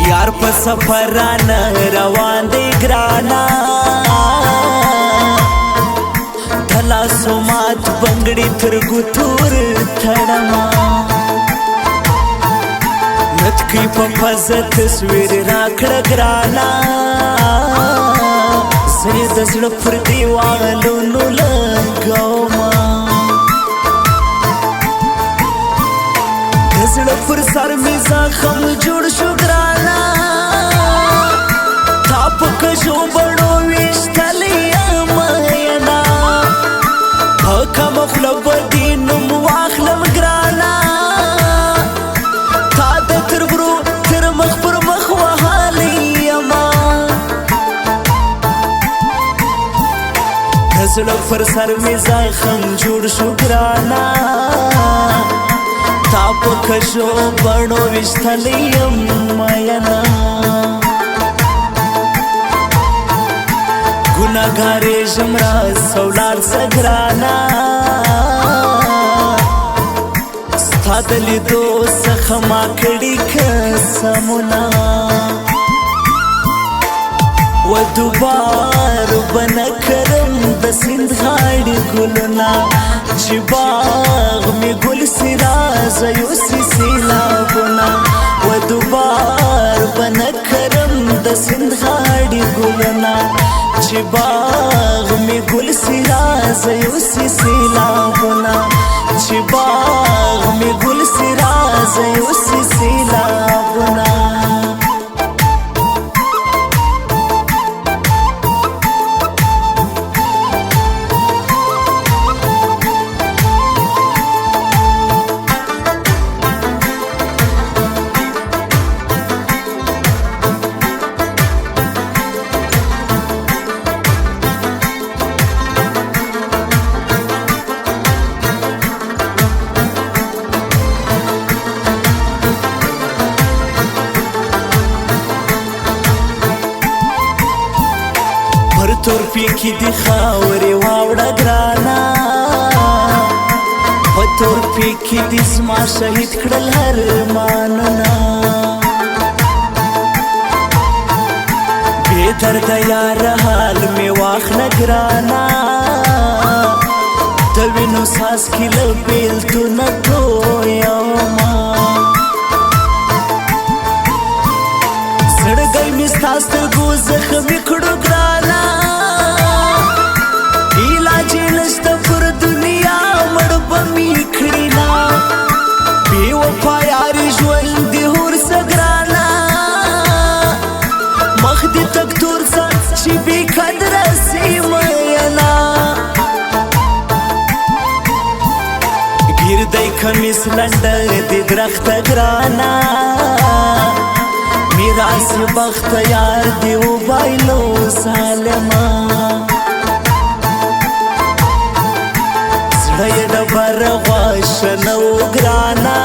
یار په سفرانه روان دی ګرانا تلاسو مات بنګړي تر ګوتور تړما نتکی په پزه تصویر راکړه ګرانا زه د زړه پر دیوالونو لګوما د زړه پر سر مې زخم جوړ شو ګرانا تا په کژو بڼو ویشتلی یم مینا په کمه خوله به دې نوم واخلم ګرانا تا د تربرو تر مخ پر مخ وهلی یما د زړه پر سر مې زخم جوړ شو ګرانا تا په کژو بڼو ویشتلی یم مینا ګناهګارې ژم راز ولاړ څه ګرانه ستا د لیدو څخه ما کړي قسمونه و دوبار به نه کرم د سیند غاړې ګلونه چې باغ مې ګل سي رازه یوسي سیلابونه و دوبار به نه کرم د سیند غاړې ګلونه چې باغ مې ګل سي رازه یوسي سیلابونه چې باغ مې ګل سي رازه یوسي سیلابونه تورپی کی دی خاورې واوړه ګرانا په تورپی کی دی زما شهید کړل ارمانونه بې درده یاره حال مې واخله ګرانا د وینو څاڅکي له بېلتونه تویومه زړګی مې ستا سترګو زخمي کړو ګرانا ګردی کمیس لنډه د درخته ګرانا میراث بخت یار دی وبایلو ظالما زړه یې ډبره غوښنه و ګرانا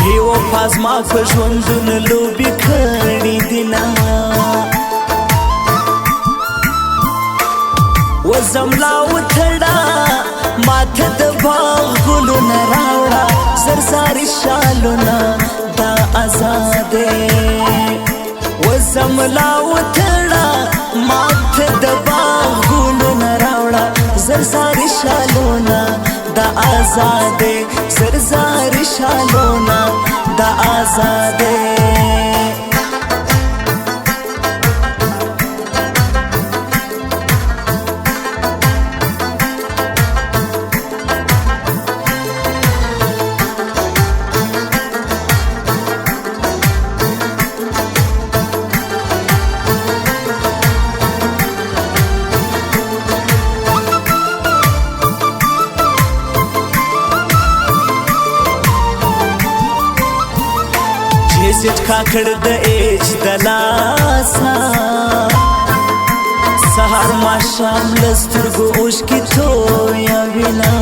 بې وفا زما په ژوندون لوبې کړي دینه وزم لا وتړه ماته د باغ ګلونه راوړه زرزاري شالونه دا آزادې وزم لا وتړه ماته د باغ ګلونه راوړه زرزاري شالونه دا آزادې زرزاري شالونه دا آزادې زیټ کاکړ د ایج د لاسا سهار ماښام له سترګو اوښکې تویوینه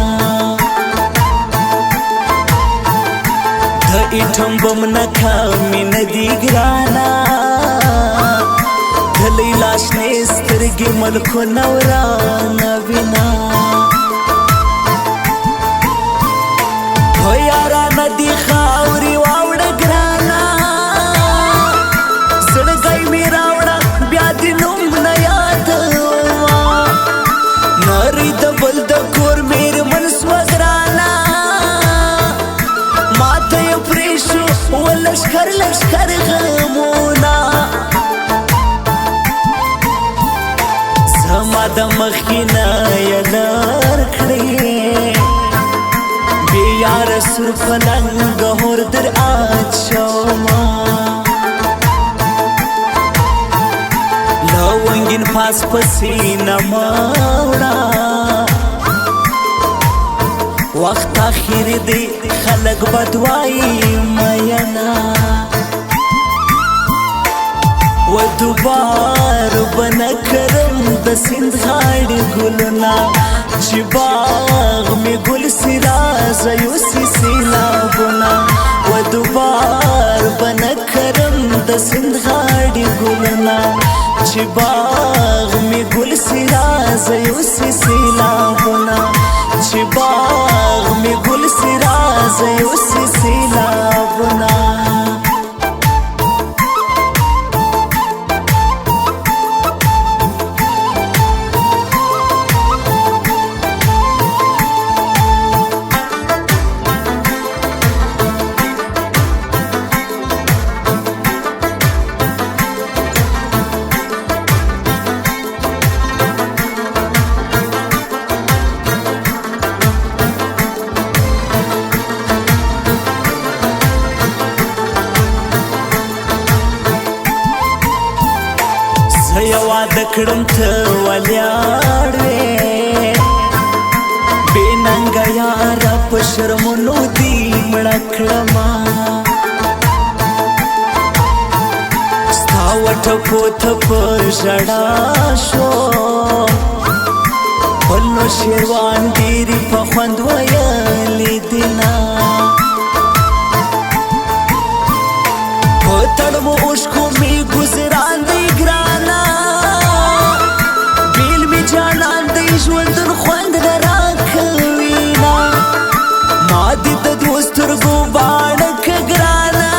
د ایټم بم نه کمې نه دي ګرانه د لیلا شنې سترګې ملکونه ورانه وینه هو یارانه دي خاورې واوړه ګرانه زړګی مې راوړه بیا دې نوم نه یادوه نارې د بل د کور مېرمن سوه ګرانه ماته یې پرېښو ولښکر لښکر غمونه زما د مخکې نه یې لر کړې بې یاره سور په ننګهور در اچومه لونګین پاس په سینه مه وړه وخت اخیر دی خلک بدوایي میینه و دوباره به نه کرم د سیند غاړې ګلونه چې باغ مې ګل سي راځه یوسي سیلابونه و دوباره به نه کرم د سیند غاړې ګلونه چې باغ مې ګل سي راځه یوسي سیلابونه چې باغ مې ګل سي راځه یوسي سیلابونه زه یې واده کړم ته ولیاړ وې بې ننګه یاره په شرمونو دې مړه کړمه ستا وټپو ته په ژړا شوم بل نو شېروان ډېرې په خوند ویلې دینه په تړمو اوښکو مې ګزران دی ګرانه بیل مې جانان دی ژوندون خوند نه راکوینه ما دې د دوو سترګو باڼه که ګرانه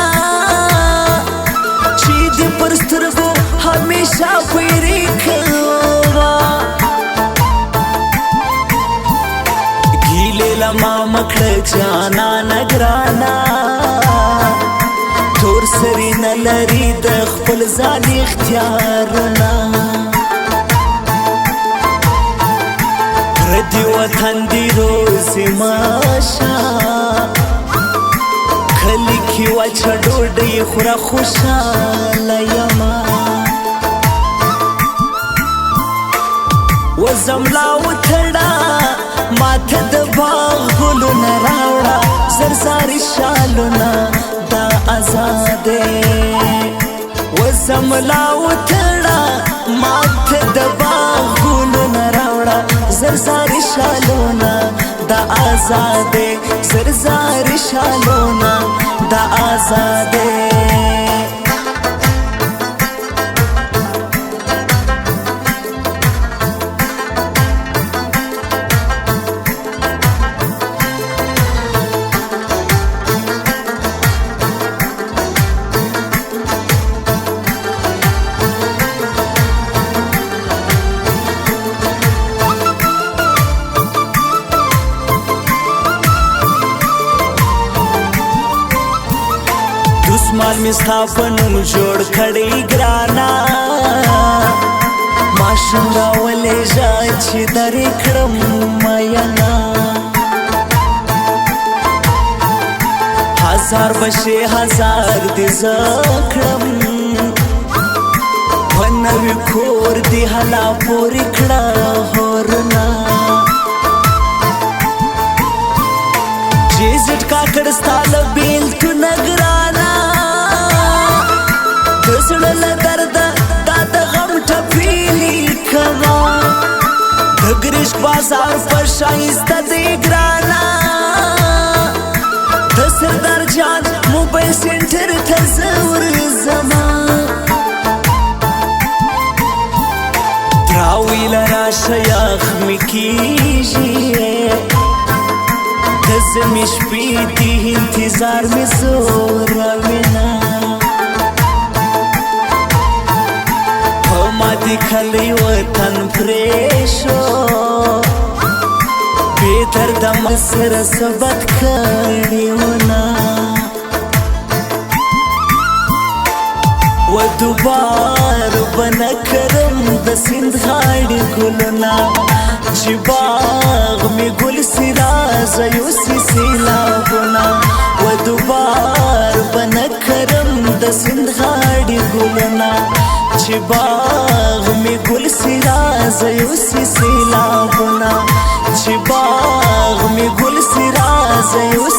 چې دې پر سترګو همیشه پیرې کومه ګیلې له ما مه کړه جانانه ګرانه تور سری نه لري د خپل ځان اختیارونه پردي وطن دې روزي ماشه کلي کې وچه ډوډۍ خوره خوشحاله یمه وزم لا وتړه ماته د باغ ګلونه راوړه زرزاري شالونه دا آزادې وزم لا وتړه ماته د باغ ګلونه راوړه زرزاري شالونه دا آزادې زرزاري شالونه دا آزادې دسمال می ستا په نوم جوړ کړی ګرانا ماشوم راولېږه چې درې کړم مینا هزار بشي هزار دې زه کړم په نوي کور دې هلا پورې کړه هورونه چې زټ کاکړ ستا له بېلتونه ګرانا عشق بازار پر شایسته دی ګرانا د سردار جان موبایل سنټر ته زه ورځمه راویله راشه یخ مې کېږي د زمې شپې دي انتظار مې زوروینه په ما دې کلی وطن پرېښو بې درده مه سره څه بد کړې ونه و دوباره به نه کرم د سیند غاړې ګلونه چې باغ مې ګل سي رازه یوسي سیلابونه و دوباره به نه کرم د سیند غاړې ګلونه چې باغ مې ګل سي رازه یوسي سیلابونه چې باغ مې ګل سي رازه یوسي